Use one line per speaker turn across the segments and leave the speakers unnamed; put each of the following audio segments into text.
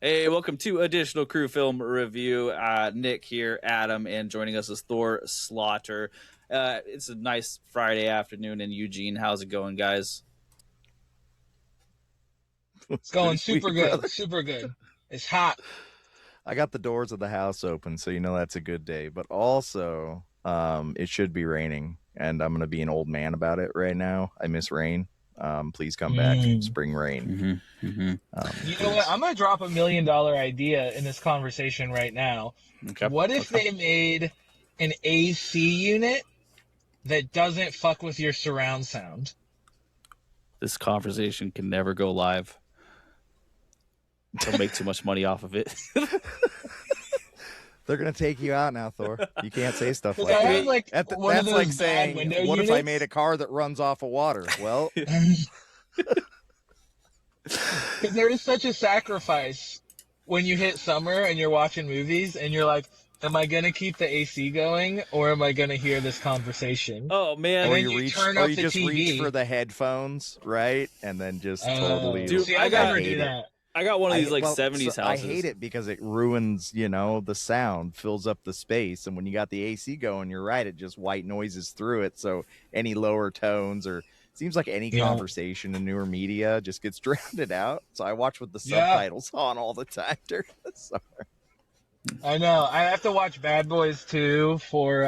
Hey, welcome to Additional Crew Film Review. Nick here, Adam, and joining us is Thor Slaughter. It's a nice Friday afternoon in Eugene. How's it going, guys?
It's
Pretty
going
sweet,
super
brother.
good, super good. It's hot.
I got the doors of the house open, so you know that's a good day. But also, it should be raining, and I'm gonna be an old man about it right now. I miss rain. Please come back,
Mm.
spring rain.
You know what?
Please.
I'm gonna drop $1 million idea in this conversation right now.
Okay.
What if
Okay.
they made an AC unit that doesn't fuck with your surround sound?
This conversation can never go live. Don't make too much money off of it.
They're gonna take you out now, Thor. You can't say stuff
Because
like
I
that.
have like one of
That's
those
like
bad
saying,
window
"What
units.
if I made a car that runs off of water?" Well,
Because there is such a sacrifice when you hit summer and you're watching movies and you're like, am I gonna keep the AC going or am I gonna hear this conversation?
Oh man,
And
or
then
you
you
reach,
turn
or
up
you
the
just reach
TV.
for the headphones, right? And then just totally.
Dude,
See,
I
I
got-
never
hate
do
it.
that.
I got one of these like
Well,
70s
so I
houses.
hate it because it ruins, the sound fills up the space. And when you got the AC going, you're right, it just white noises through it. So any lower tones or seems like any
Yeah.
conversation in newer media just gets drowned out. So I watch with the
Yeah.
subtitles on all the time during the summer.
I know. I have to watch Bad Boys 2 for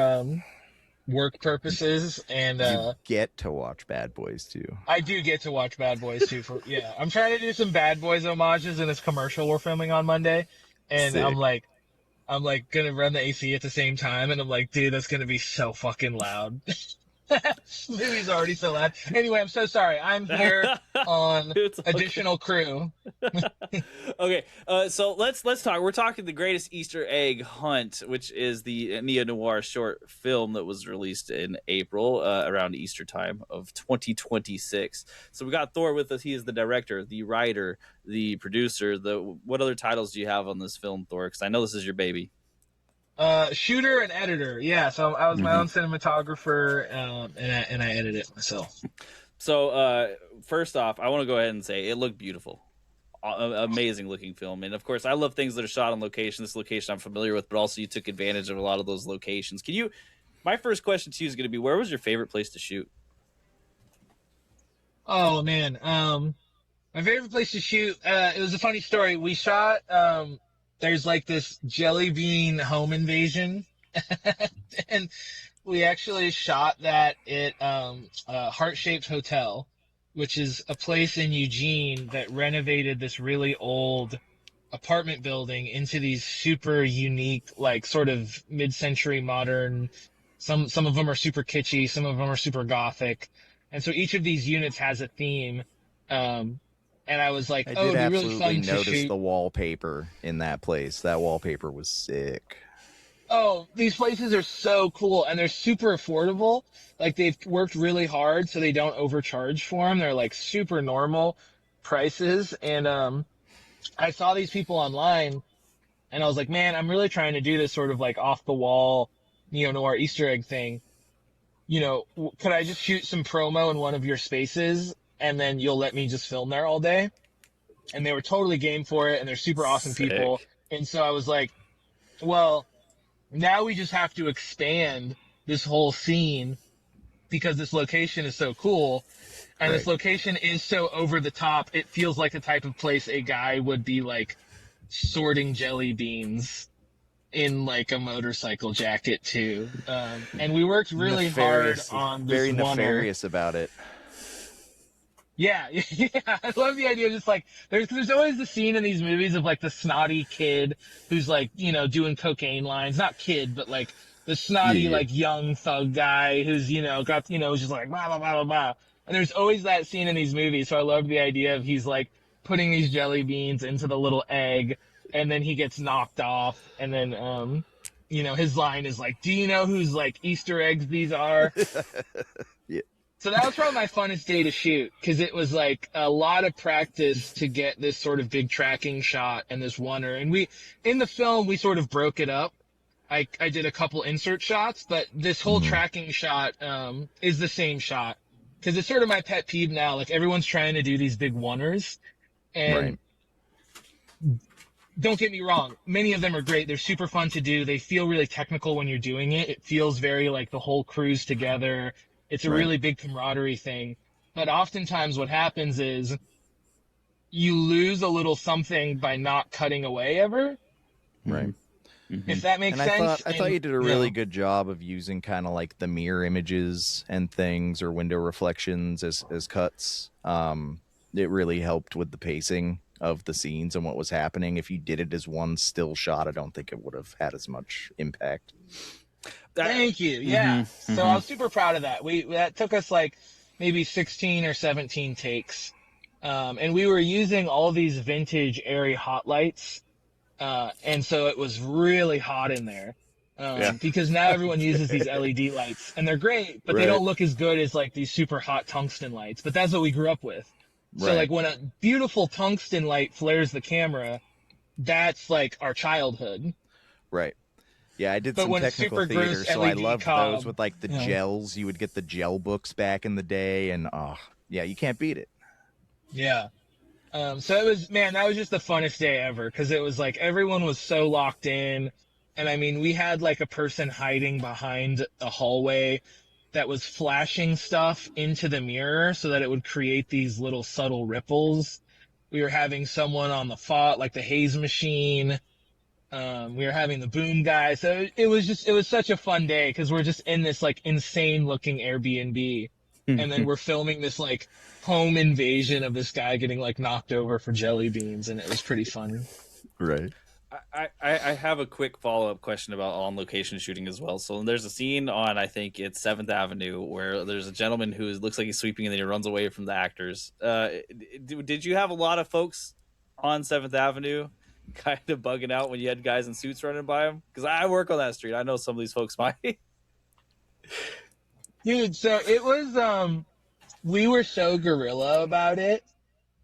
work purposes, and
You get to watch Bad Boys too.
I do get to watch Bad Boys 2 for I'm trying to do some Bad Boys homages in this commercial we're filming on Monday, and
Sick.
I'm like gonna run the AC at the same time, and I'm like, dude, that's gonna be so fucking loud. This movie's already so loud. Anyway, I'm so sorry. I'm here on
It's okay.
Additional Crew.
Okay, so let's talk. We're talking the greatest Easter egg hunt, which is the neo noir short film that was released in April around Easter time of 2026. So we got Thor with us. He is the director, the writer, the producer. What other titles do you have on this film, Thor? Because I know this is your baby.
Shooter and editor. Yeah, so I was my
Mhm.
own cinematographer, and I edited it myself.
So first off, I want to go ahead and say it looked beautiful. Amazing looking film, and of course I love things that are shot on location. This location I'm familiar with, but also you took advantage of a lot of those locations. My first question to you is going to be, where was your favorite place to shoot?
Oh man, my favorite place to shoot. It was a funny story. We shot. There's like this jelly bean home invasion, and we actually shot that at Heart Shaped Hotel, which is a place in Eugene that renovated this really old apartment building into these super unique, like sort of mid-century modern. Some of them are super kitschy, some of them are super gothic, and so each of these units has a theme. And I was like,
I
oh,
did
it'd be really
absolutely
fun to
notice
shoot.
the wallpaper in that place. That wallpaper was sick.
Oh, these places are so cool and they're super affordable. Like they've worked really hard so they don't overcharge for them. They're like super normal prices. And I saw these people online and I was like, man, I'm really trying to do this sort of like off the wall neo noir Easter egg thing. Could I just shoot some promo in one of your spaces and then you'll let me just film there all day? And they were totally game for it and they're super awesome people.
Sick.
And so I was like, well, now we just have to expand this whole scene because this location is so cool and this
Right.
location is so over the top. It feels like the type of place a guy would be like sorting jelly beans in like a motorcycle jacket too. And we worked really hard
Nefarious,
on this
very
one.
nefarious about it.
Yeah, yeah, I love the idea of just like there's always the scene in these movies of like the snotty kid who's like, doing cocaine lines. Not kid, but like the snotty
Yeah.
like young thug guy who's, got just like blah blah blah blah blah. And there's always that scene in these movies. So I love the idea of he's like putting these jelly beans into the little egg and then he gets knocked off and then his line is like, "Do you know whose like Easter eggs these are?"
Yeah.
So that was probably my funnest day to shoot because it was like a lot of practice to get this sort of big tracking shot and this oneer. And in the film, we sort of broke it up. I did a couple insert shots, but this whole
Mhm.
tracking shot, is the same shot because it's sort of my pet peeve now. Like everyone's trying to do these big oneers and
Right.
don't get me wrong. Many of them are great. They're super fun to do. They feel really technical when you're doing it. It feels very like the whole crew's together. It's a
Right.
really big camaraderie thing. But oftentimes what happens is you lose a little something by not cutting away ever.
Right.
If that makes
And
sense.
I thought you did a really good job of using kind of like the mirror images and things or window reflections as cuts. It really helped with the pacing of the scenes and what was happening. If you did it as one still shot, I don't think it would have had as much impact.
Thank you. Yeah. So I was super proud of that. That took us like maybe 16 or 17 takes. And we were using all these vintage airy hot lights. And so it was really hot in there. Because now everyone uses these LED lights and they're great, but they don't look as good as like these super hot tungsten lights. But that's what we grew up with. So like when a beautiful tungsten light flares the camera, that's like our childhood.
Right. Yeah, I did some technical theater, so I loved those with like the gels. You would get the gel books back in the day, and you can't beat it.
Yeah. So it was, man, that was just the funnest day ever because it was like everyone was so locked in. And I mean, we had like a person hiding behind a hallway that was flashing stuff into the mirror so that it would create these little subtle ripples. We were having someone on the like the haze machine. We were having the boom guy. So it was such a fun day because we're just in this like insane looking Airbnb. And then we're filming this like home invasion of this guy getting like knocked over for jelly beans. And it was pretty fun.
Right.
I have a quick follow-up question about on-location shooting as well. So there's a scene on, I think it's 7th Avenue, where there's a gentleman who looks like he's sweeping and then he runs away from the actors. Did you have a lot of folks on 7th Avenue kind of bugging out when you had guys in suits running by them? Because I work on that street. I know some of these folks might.
Dude, so it was, we were so guerrilla about it.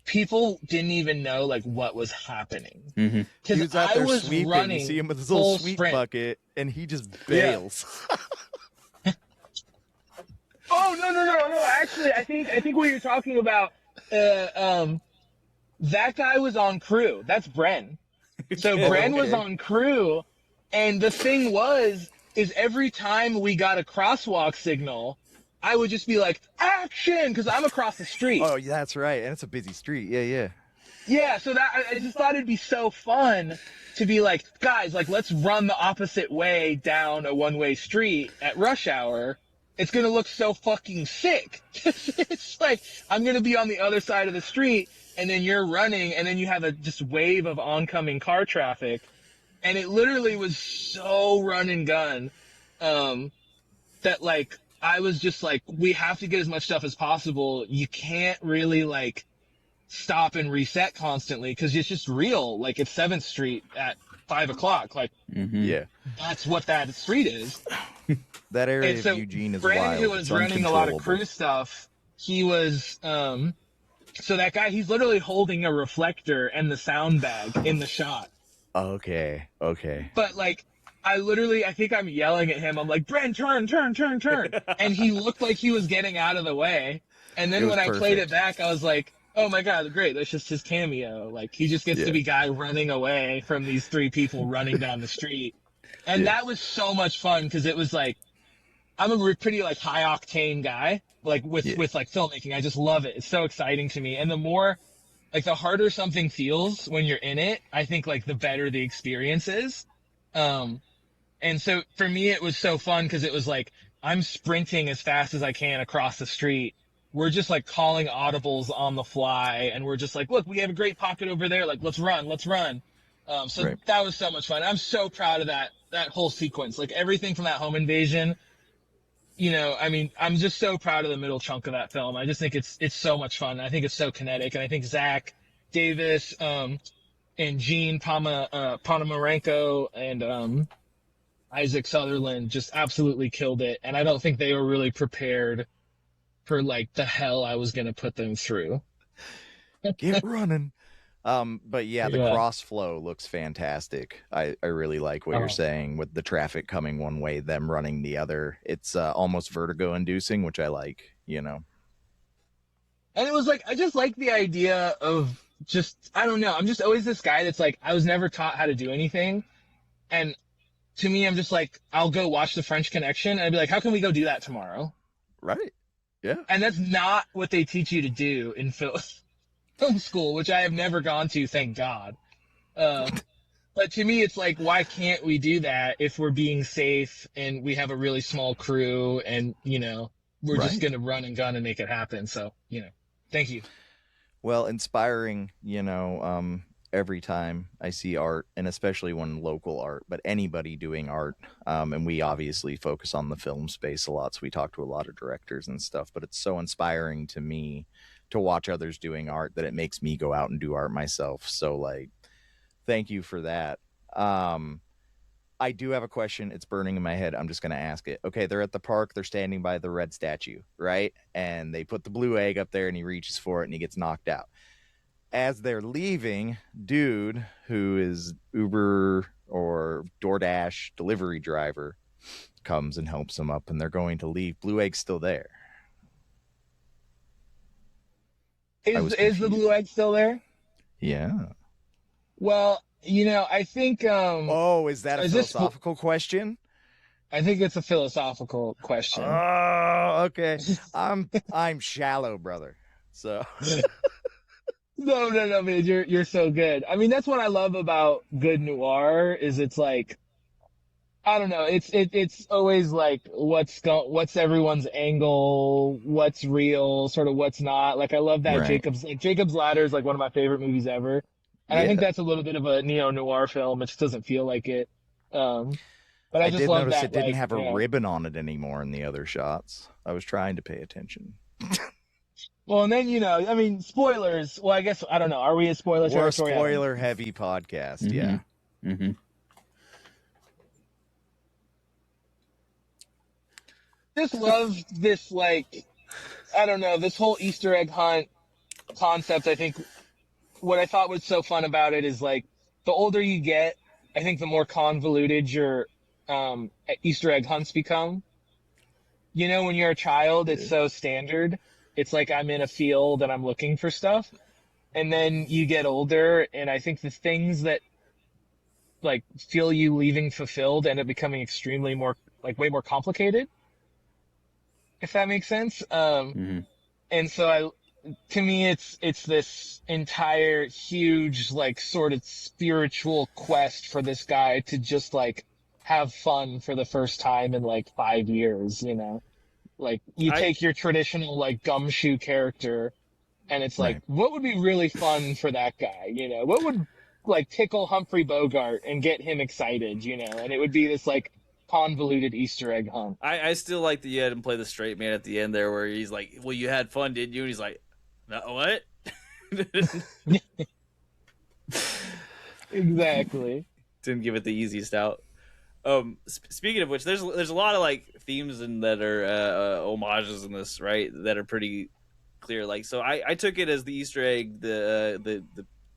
People didn't even know like what was happening.
He was out there
was
sweeping.
running
You see him with his little sweep bucket, and he just bails.
Oh no! Actually, I think what you're talking about, that guy was on crew. That's Bren. So Bren was on crew, and the thing is every time we got a crosswalk signal, I would just be like, action, because I'm across the street.
Oh, yeah, that's right. And it's a busy street. Yeah.
Yeah, so that I just thought it'd be so fun to be like, guys, like, let's run the opposite way down a one-way street at rush hour. It's going to look so fucking sick. It's like, I'm going to be on the other side of the street, and then you're running, and then you have a just wave of oncoming car traffic. And it literally was so run and gun that, like, I was just like, we have to get as much stuff as possible. You can't really like stop and reset constantly because it's just real. Like it's 7th Street at 5 o'clock. Like,
yeah,
that's what that street is.
That area of Eugene is wild.
Brandon, who was running a lot of crew stuff, he was, so that guy, he's literally holding a reflector and the sound bag in the shot.
Okay.
But like, I think I'm yelling at him. I'm like, Bren, turn. And he looked like he was getting out of the way. And then when I played it back, I was like, oh my God, great. That's just his cameo. Like he just gets to be guy running away from these 3 people running down the street. And that was so much fun because it was like, I'm a pretty like high octane guy, like with like filmmaking. I just love it. It's so exciting to me. And the more, like the harder something feels when you're in it, I think like the better the experience is. And so for me, it was so fun because it was like, I'm sprinting as fast as I can across the street. We're just like calling audibles on the fly. And we're just like, look, we have a great pocket over there. Like, let's run. That was so much fun. I'm so proud of that whole sequence. Like everything from that home invasion, you know, I mean, I'm just so proud of the middle chunk of that film. I just think it's so much fun. I think it's so kinetic. And I think Zach Davis, and Gene Ponomarenko and, Isaac Sutherland just absolutely killed it. And I don't think they were really prepared for like the hell I was going to put them through.
Get running. But yeah, the cross flow looks fantastic. I really like what you're saying with the traffic coming one way, them running the other. It's almost vertigo inducing, which I like, you know.
And it was like, I just like the idea of just, I don't know. I'm just always this guy that's like, I was never taught how to do anything. And to me, I'm just like, I'll go watch The French Connection and I'd be like, how can we go do that tomorrow?
Right. Yeah.
And that's not what they teach you to do in film school, which I have never gone to, thank God. But to me, it's like, why can't we do that if we're being safe and we have a really small crew and, you know, we're just going to run and gun and make it happen. So, you know, thank you.
Well, inspiring, you know, every time I see art, and especially when local art, but anybody doing art. And we obviously focus on the film space a lot, so we talk to a lot of directors and stuff, but it's so inspiring to me to watch others doing art that it makes me go out and do art myself. So, like, thank you for that. I do have a question. It's burning in my head. I'm just going to ask it. Okay, they're at the park. They're standing by the red statue, right? And they put the blue egg up there and he reaches for it and he gets knocked out. As they're leaving, dude, who is Uber or DoorDash delivery driver, comes and helps him up and they're going to leave. Blue egg's still there.
Is the blue egg still there?
Yeah.
Well, you know, I think,
is that a philosophical question?
I think it's a philosophical question.
Oh, okay. I'm shallow, brother. So
No, man, you're so good. I mean, that's what I love about good noir is it's like, I don't know, it's always like what's everyone's angle, what's real, sort of what's not. Like I love that
Right.
Jacob's Ladder is like one of my favorite movies ever. And I think that's a little bit of a neo-noir film. It just doesn't feel like it. But I just
did
love
notice
that,
it didn't
like,
have a ribbon on it anymore in the other shots. I was trying to pay attention.
Well, and then, you know, I mean, spoilers. Well, I guess, I don't know. Are we a spoiler
We're a
territory?
spoiler-heavy podcast,
Mm-hmm.
yeah.
Mm-hmm.
Just love this, like, I don't know, this whole Easter egg hunt concept. I think what I thought was so fun about it is like the older you get, I think the more convoluted your Easter egg hunts become. You know, when you're a child, it's so standard. It's like I'm in a field and I'm looking for stuff. And then you get older, and I think the things that like feel you leaving fulfilled end up becoming extremely more, like way more complicated. If that makes sense. And so to me, it's this entire huge, like, sort of spiritual quest for this guy to just, like, have fun for the first time in, like, 5 years, you know? Like, you take your traditional, like, gumshoe character, and it's like, what would be really fun for that guy, you know? What would, like, tickle Humphrey Bogart and get him excited, you know? And it would be this, like, convoluted Easter egg hunt.
I still like that you had him play the straight man at the end there, where he's like, "Well, you had fun, didn't you?" And he's like, "No, what?"
Exactly.
Didn't give it the easiest out. Speaking of which, there's a lot of like themes and that are homages in this, right? That are pretty clear. Like, so I took it as the Easter egg, the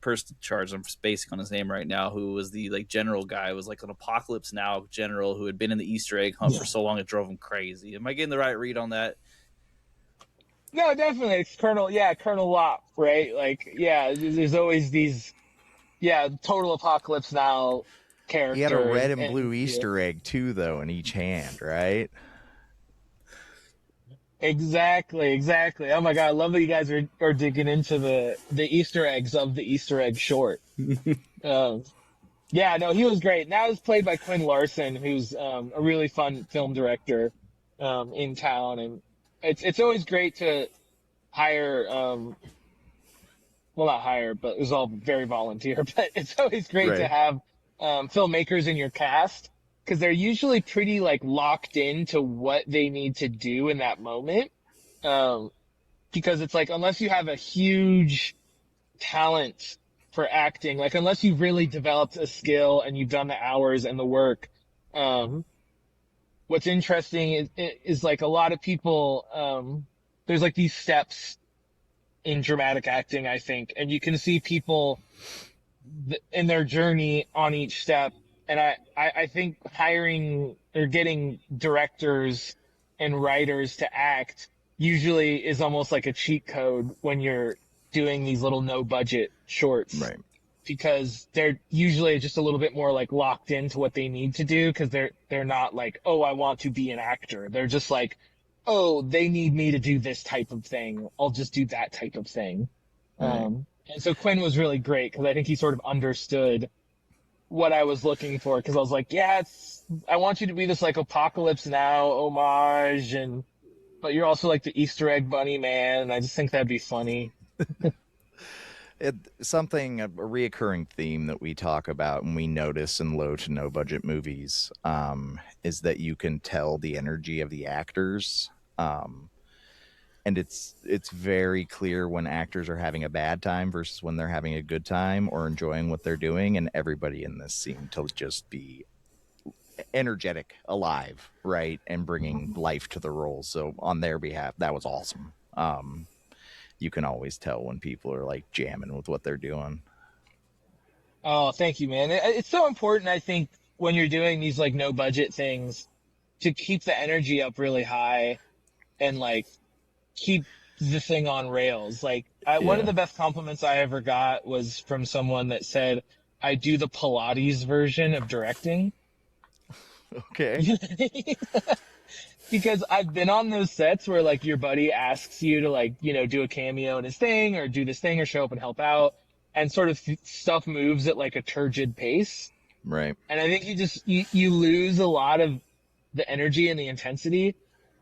person charged, I'm spacing on his name right now, who was the like general guy, was like an Apocalypse Now general who had been in the Easter egg hunt for so long it drove him crazy. Am I getting the right read on that?
No, definitely. It's Colonel Locke, right? Like, yeah, there's always these, total Apocalypse Now characters.
He had a red and blue Easter egg too, though, in each hand, right?
Exactly. Oh my god, I love that you guys are digging into the Easter eggs of the Easter egg short. Yeah, no, he was great. Now he's played by Quinn Larson, who's a really fun film director in town, and it's always great to hire. Well, not hire, but it was all very volunteer. But it's always great to have filmmakers in your cast, because they're usually pretty like locked into what they need to do in that moment. Because it's like, unless you have a huge talent for acting, like unless you've really developed a skill and you've done the hours and the work, what's interesting is like a lot of people, there's like these steps in dramatic acting, I think, and you can see people in their journey on each step. And I think hiring or getting directors and writers to act usually is almost like a cheat code when you're doing these little no budget shorts.
Right.
Because they're usually just a little bit more like locked into what they need to do, because they're not like, oh, I want to be an actor. They're just like, oh, they need me to do this type of thing. I'll just do that type of thing.
Right.
And so Quinn was really great, because I think he sort of understood what I was looking for, because I was like, yeah, I want you to be this like Apocalypse Now homage, but you're also like the Easter egg bunny man, and I just think that'd be funny.
A reoccurring theme that we talk about and we notice in low to no budget movies is that you can tell the energy of the actors. And it's very clear when actors are having a bad time versus when they're having a good time or enjoying what they're doing. And everybody in this seemed to just be energetic, alive, right? And bringing life to the role. So on their behalf, that was awesome. You can always tell when people are like jamming with what they're doing.
Oh, thank you, man. It's so important, I think, when you're doing these like no budget things, to keep the energy up really high and like keep the thing on rails. Like one of the best compliments I ever got was from someone that said, I do the Pilates version of directing.
Okay.
Because I've been on those sets where like your buddy asks you to like, you know, do a cameo in his thing or do this thing or show up and help out, and sort of stuff moves at like a turgid pace.
Right.
And I think you lose a lot of the energy and the intensity.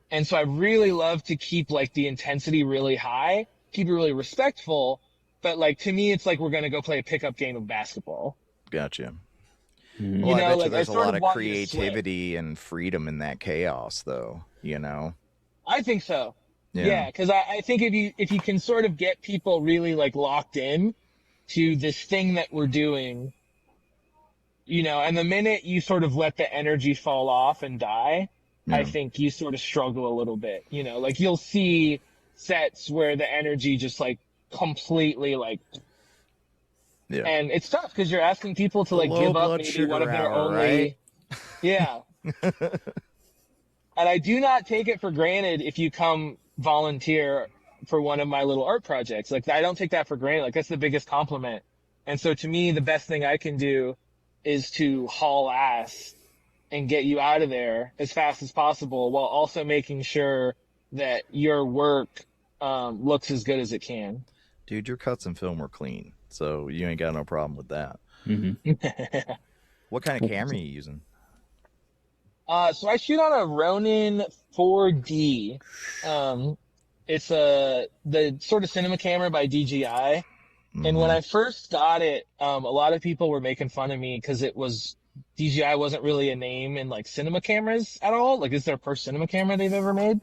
And so I really love to keep like the intensity really high, keep it really respectful. But like, to me, it's like we're going to go play a pickup game of basketball.
Gotcha.
Mm-hmm.
Well, I bet you
like,
there's a lot of creativity and freedom in that chaos, though, you know?
I think so. Yeah, because I think if you can sort of get people really like locked in to this thing that we're doing, you know, and the minute you sort of let the energy fall off and die, I think you sort of struggle a little bit, you know, like you'll see sets where the energy just like completely like, and it's tough because you're asking people to like give up maybe one of their only, right? And I do not take it for granted if you come volunteer for one of my little art projects. Like, I don't take that for granted. Like, that's the biggest compliment. And so to me, the best thing I can do is to haul ass and get you out of there as fast as possible, while also making sure that your work looks as good as it can.
Dude, your cuts and film were clean, so you ain't got no problem with that.
Mm-hmm.
What kind of camera are you using?
So I shoot on a Ronin 4D. It's the sort of cinema camera by DJI. Mm-hmm. And when I first got it, a lot of people were making fun of me because DJI wasn't really a name in like cinema cameras at all. Like, it's their first cinema camera they've ever made.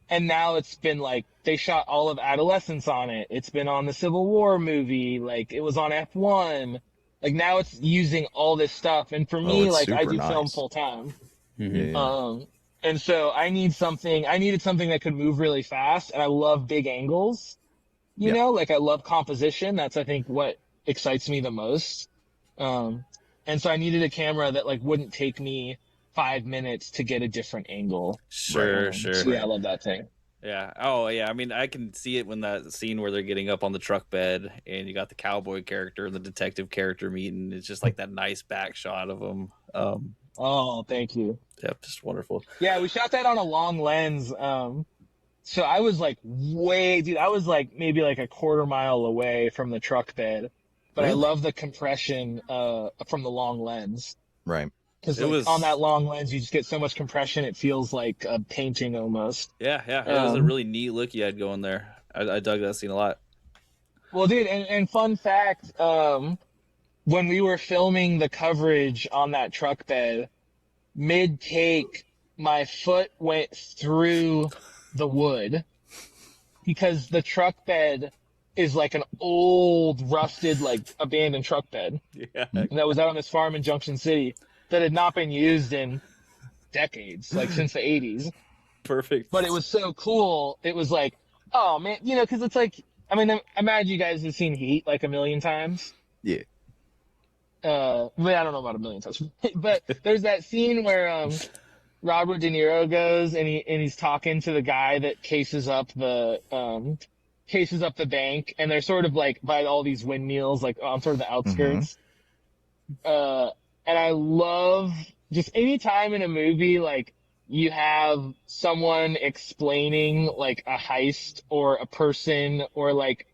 And now it's been like, they shot all of Adolescence on it. It's been on the Civil War movie. Like, it was on F1. Like, now it's using all this stuff. And for me, like, I do film full time.
Mm-hmm.
And so I needed something that could move really fast. And I love big angles, you know, like I love composition. That's, I think, what excites me the most. And so I needed a camera that like wouldn't take me 5 minutes to get a different angle.
Sure.
So, yeah, I love that thing.
Yeah. Oh, yeah. I mean, I can see it when that scene where they're getting up on the truck bed and you got the cowboy character and the detective character meeting. It's just like that nice back shot of them.
Oh, thank you.
Yeah, just wonderful.
Yeah, we shot that on a long lens. So I was like I was like maybe like a quarter mile away from the truck bed. But really? I love the compression from the long lens.
Right.
Because on that long lens, you just get so much compression, it feels like a painting almost.
Yeah. It was a really neat look you had going there. I dug that scene a lot.
Well, dude, and fun fact, when we were filming the coverage on that truck bed, mid-take, my foot went through the wood because the truck bed is like an old, rusted, like abandoned truck bed.
Yeah.
That was out on this farm in Junction City that had not been used in decades, like since the 80s.
Perfect.
But it was so cool. It was like, oh man, you know, because it's like, I mean, imagine you guys have seen Heat like a million times.
Yeah.
I don't know about a million times, but there's that scene where Robert De Niro goes and he's talking to the guy that cases up the chases up the bank, and they're sort of like by all these windmills, like on sort of the outskirts. And I love just any time in a movie, like you have someone explaining like a heist or a person or like,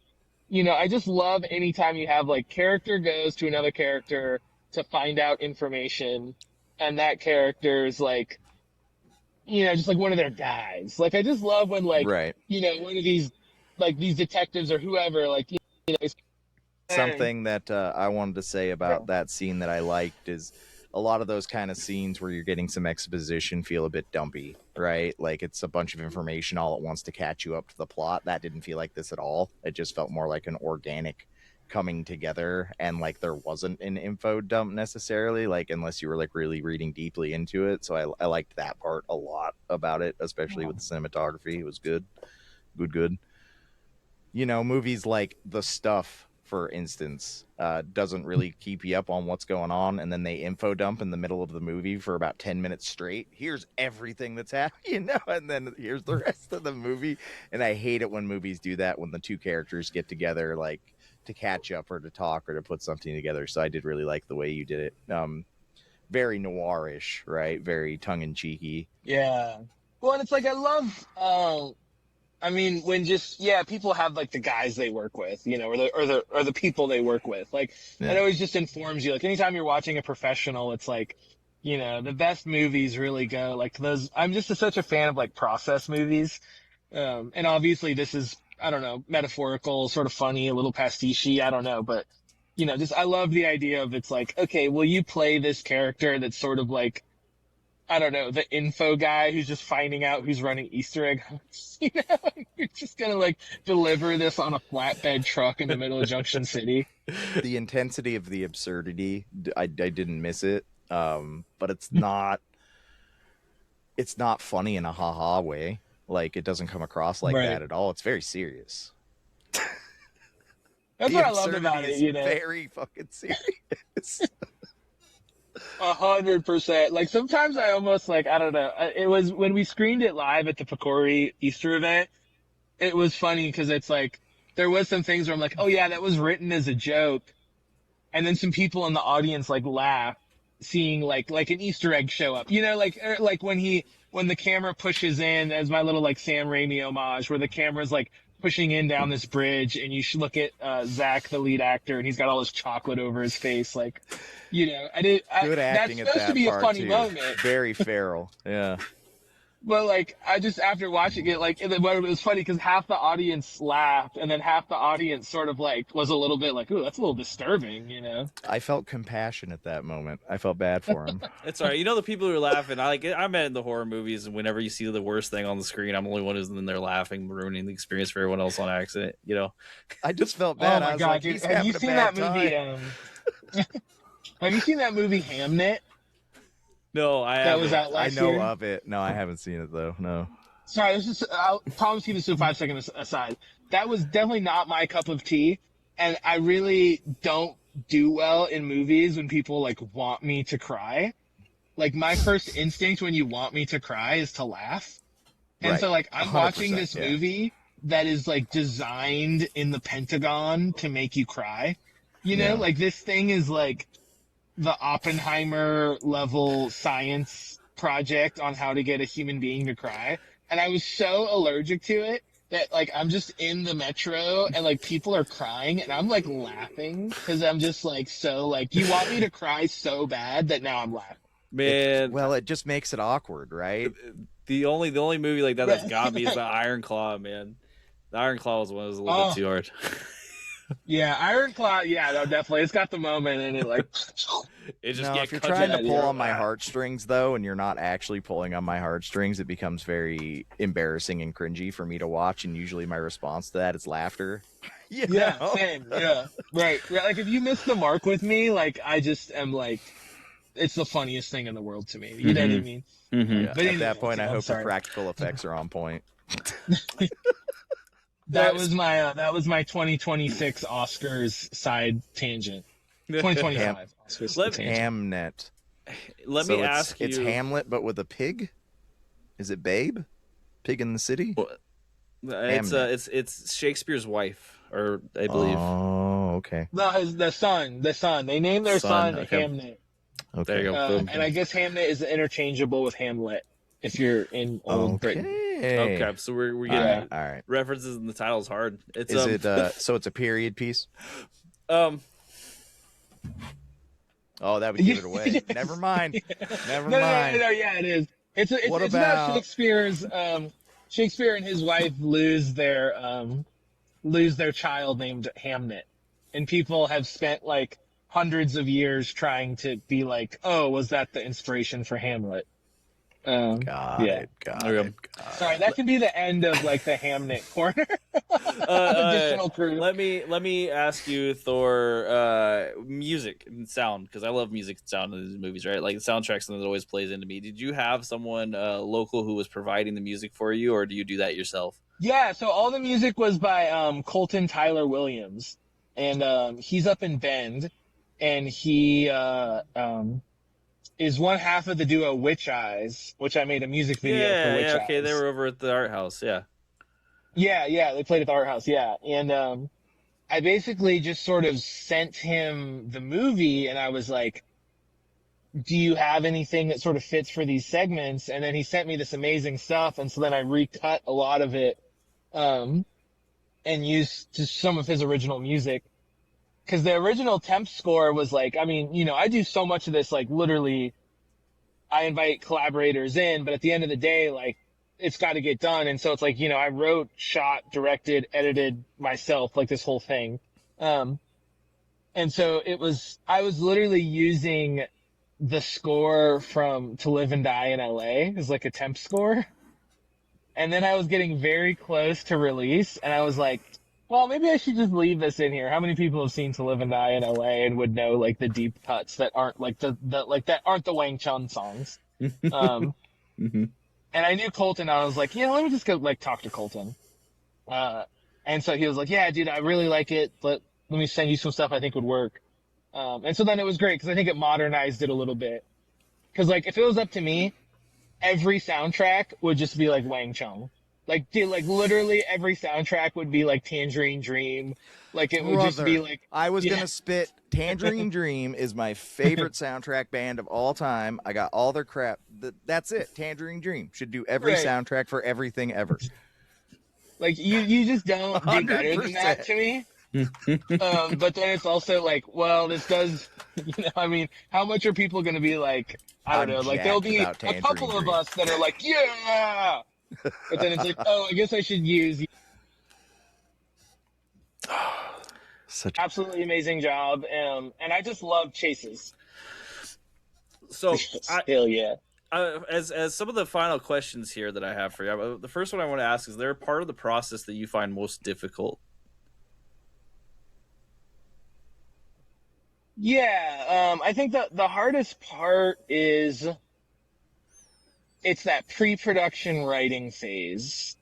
I just love anytime you have like character goes to another character to find out information and that character's like, just like one of their guys. Like I just love when like,
Right.
one of these, like these detectives or whoever, like, is
Something that I wanted to say about that scene that I liked is a lot of those kind of scenes where you're getting some exposition feel a bit dumpy, right? Like it's a bunch of information all at once to catch you up to the plot. That didn't feel like this at all. It just felt more like an organic coming together, and like there wasn't an info dump necessarily, like unless you were like really reading deeply into it. So I liked that part a lot about it, especially with the cinematography. It was good. Movies like The Stuff, for instance, doesn't really keep you up on what's going on, and then they info dump in the middle of the movie for about 10 minutes straight. Here's everything that's happening, and then here's the rest of the movie. And I hate it when movies do that, when the two characters get together, like to catch up or to talk or to put something together. So I did really like the way you did it. Very noirish, right? Very tongue-in-cheeky.
Yeah. Well, and it's like I love when people have like the guys they work with, or the people they work with. Like it always just informs you. Like anytime you're watching a professional, it's like, the best movies really go like those. I'm just such a fan of like process movies. And obviously this is, I don't know, metaphorical, sort of funny, a little pastiche-y, I don't know, but I love the idea of it's like, okay, will you play this character that's sort of like, I don't know, the info guy who's just finding out who's running Easter egg hunts. You're just gonna like deliver this on a flatbed truck in the middle of Junction City.
The intensity of the absurdity, I didn't miss it, but it's not funny in a ha-ha way. Like it doesn't come across like that at all. It's very serious.
That's what I loved about it.
Very fucking serious.
100%. Like sometimes I almost like, I don't know. It was when we screened it live at the Pecori Easter event. It was funny because it's like there was some things where I'm like, oh yeah, that was written as a joke, and then some people in the audience like laugh seeing like an Easter egg show up. Like when the camera pushes in as my little like Sam Raimi homage, where the camera's like pushing in down this bridge, and you should look at Zach, the lead actor, and he's got all this chocolate over his face. Like,
good acting
that's
at
supposed
that
to be a
part,
funny
too.
moment.
Very feral. Yeah.
But like, I just, after watching it, like, it was funny because half the audience laughed, and then half the audience sort of like was a little bit like, ooh, that's a little disturbing,
I felt compassion at that moment. I felt bad for him.
It's all right. The people who are laughing, I'm in the horror movies, and whenever you see the worst thing on the screen, I'm the only one who's in there laughing, ruining the experience for everyone else on accident.
I just felt bad.
Oh my God, dude! Have you seen that movie? Have you seen that movie Hamnet?
No, I
that was out last year.
I know of it. No, I haven't seen it though. No.
Sorry, I'll promise you this in 5 seconds aside. That was definitely not my cup of tea, and I really don't do well in movies when people like want me to cry. Like my first instinct when you want me to cry is to laugh, and so like I'm watching this movie that is like designed in the Pentagon to make you cry. Like this thing is like the Oppenheimer level science project on how to get a human being to cry. And I was so allergic to it that like I'm just in the metro and like people are crying and I'm like laughing because I'm just like, so like, you want me to cry so bad that now I'm laughing.
Man,
it just makes it awkward, right?
The only movie like that's got me is the Iron Claw, man. The Iron Claw was one that was a little bit too hard.
Yeah, Iron Claw. Yeah, no, definitely. It's got the moment in it, like.
It just
if you're trying to pull on my heartstrings, though, and you're not actually pulling on my heartstrings, it becomes very embarrassing and cringy for me to watch. And usually, my response to that is laughter.
Yeah, same. Yeah, right. Yeah, like if you miss the mark with me, like I just am like, it's the funniest thing in the world to me. You know what I mean?
Mm-hmm.
Yeah, but at that point, I hope the practical effects are on point.
That was my 2026 Oscars side tangent. 2025 Oscars tangent.
Hamnet.
Let me ask you.
It's Hamlet, but with a pig. Is it Babe? Pig in the City? Hamnet.
It's Shakespeare's wife, or I believe.
Oh, okay.
No, the son. They named their son
Okay.
Hamnet.
There you
Okay.
go. Boom.
And I guess Hamnet is interchangeable with Hamlet if you're in old Britain.
Okay, so we're
All
getting
right. All right.
references and the title's hard. It's
Is it so it's a period piece?
um
Oh, that would give it away.
Yes.
Never mind. Never
No,
mind.
yeah, it is. It's
What
about
about-
Shakespeare's. Shakespeare and his wife lose their child named Hamnet, and people have spent like hundreds of years trying to be like, oh, was that the inspiration for Hamlet?
Got
Yeah.
it. Got
There we
it.
Sorry, that can be the end of like the Hamnet corner. Additional crew.
let me ask you, Thor, music and sound, because I love music and sound in these movies, right? Like the soundtrack, something that always plays into me. Did you have someone local who was providing the music for you, or do you do that yourself?
Yeah, so all the music was by Colton Tyler Williams, and he's up in Bend, and he is one half of the duo Witch Eyes, which I made a music video for Witch Eyes.
Okay, they were over at the art house, yeah.
Yeah, they played at the art house, yeah. And I basically just sort of sent him the movie, and I was like, do you have anything that sort of fits for these segments? And then he sent me this amazing stuff, and so then I recut a lot of it and used just some of his original music. Because the original temp score was like, I mean, you know, I do so much of this, like literally, I invite collaborators in, but at the end of the day, like, it's got to get done. And so it's like, you know, I wrote, shot, directed, edited myself, like this whole thing. And so I was literally using the score from To Live and Die in LA as like a temp score. And then I was getting very close to release, and I was like, well, maybe I should just leave this in here. How many people have seen To Live and Die in LA and would know like the deep cuts that aren't like that aren't the Wang Chun songs?
Mhm.
And I knew Colton. I was like, let me just go like talk to Colton. And so he was like, yeah, dude, I really like it. Let me send you some stuff I think would work. And so then it was great because I think it modernized it a little bit. Because like if it was up to me, every soundtrack would just be like Wang Chung. Like, dude, like literally every soundtrack would be like Tangerine Dream. Like it would just be like.
I was gonna spit. Tangerine Dream is my favorite soundtrack band of all time. I got all their crap. That's it. Tangerine Dream should do every
Right.
soundtrack for everything ever.
Like you just don't do better than that to me. But then it's also like, well, this does, I mean, how much are people going to be like, I don't know, like there'll be a
jacked about
couple
Tangerine
of
Dream.
us that are like, yeah, but then it's like, oh, I guess I should use.
Such
Absolutely amazing job, and I just love chases.
So
Hell yeah.
as some of the final questions here that I have for you, the first one I want to ask is: there a part of the process that you find most difficult?
Yeah, I think that the hardest part is it's that pre-production writing phase,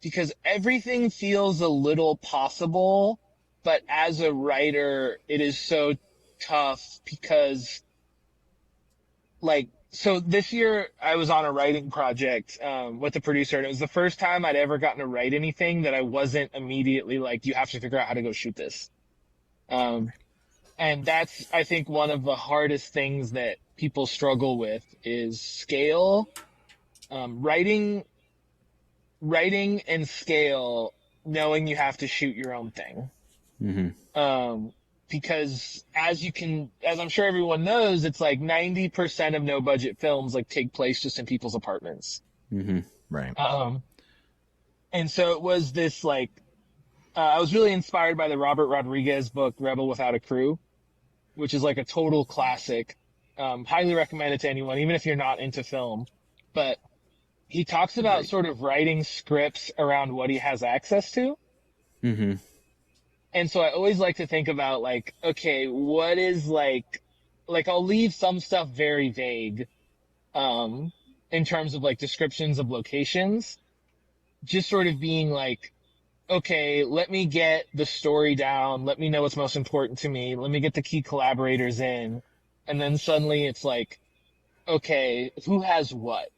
because everything feels a little possible, but as a writer, it is so tough because, like, so this year I was on a writing project with a producer, and it was the first time I'd ever gotten to write anything that I wasn't immediately like, you have to figure out how to go shoot this. And that's, I think, one of the hardest things that people struggle with is scale. Writing and scale, knowing you have to shoot your own thing.
Mm-hmm.
Because as I'm sure everyone knows, it's like 90% of no budget films like take place just in people's apartments.
Mm-hmm.
right.
And so it was this like, I was really inspired by the Robert Rodriguez book, Rebel Without a Crew, which is like a total classic. Highly recommend it to anyone, even if you're not into film. But he talks about sort of writing scripts around what he has access to.
Mm-hmm.
And so I always like to think about like, okay, what is like I'll leave some stuff very vague, in terms of like descriptions of locations, just sort of being like, okay, let me get the story down. Let me know what's most important to me. Let me get the key collaborators in. And then suddenly it's like, okay, who has what?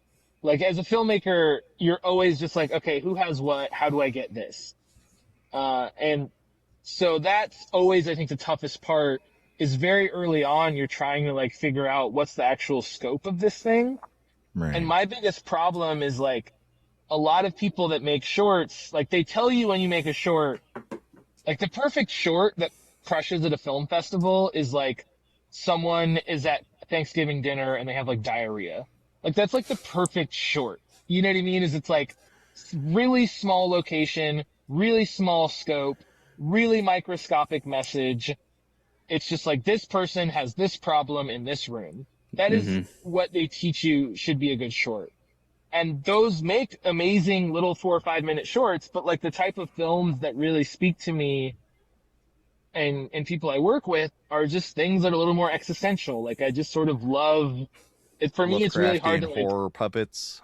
Like as a filmmaker, you're always just like, okay, who has what? How do I get this? And so that's always, I think, the toughest part is very early on, you're trying to like figure out what's the actual scope of this thing.
Right.
And my biggest problem is like a lot of people that make shorts, like they tell you when you make a short, like the perfect short that crushes at a film festival is like someone is at Thanksgiving dinner and they have like diarrhea. Like that's like the perfect short. You know what I mean? Is it's like really small location, really small scope, really microscopic message. It's just like this person has this problem in this room. That is what they teach you should be a good short. And those make amazing little 4 or 5 minute shorts, but like the type of films that really speak to me and people I work with are just things that are a little more existential. Like I just sort of love it. For me, it's really hard to like,
horror puppets.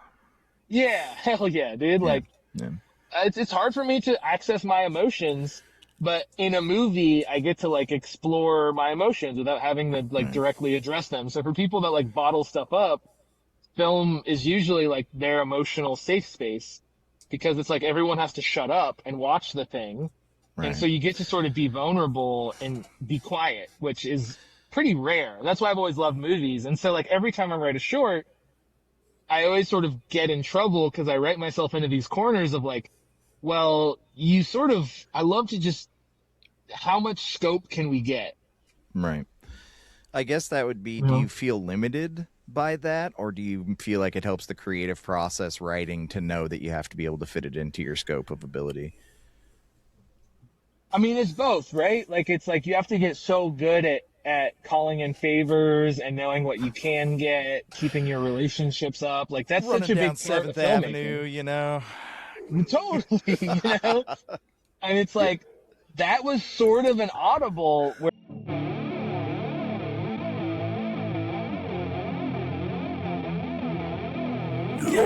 Yeah, hell yeah, dude.
Yeah.
Like,
Yeah.
it's hard for me to access my emotions, but in a movie, I get to like explore my emotions without having to like directly address them. So for people that like bottle stuff up, film is usually like their emotional safe space because it's like everyone has to shut up and watch the thing.
Right.
And so you get to sort of be vulnerable and be quiet, which is pretty rare. That's why I've always loved movies. And so like every time I write a short, I always sort of get in trouble because I write myself into these corners of like, well, I love to just, how much scope can we get?
Right. I guess that would be, do you feel limited by that, or do you feel like it helps the creative process writing to know that you have to be able to fit it into your scope of ability?
I mean, it's both, right? Like, it's like you have to get so good at calling in favors and knowing what you can get, keeping your relationships up. Like, that's
Running
such a
down
big part of
7th Avenue, you know?
Totally, you know? And it's like, that was sort of an audible where
You're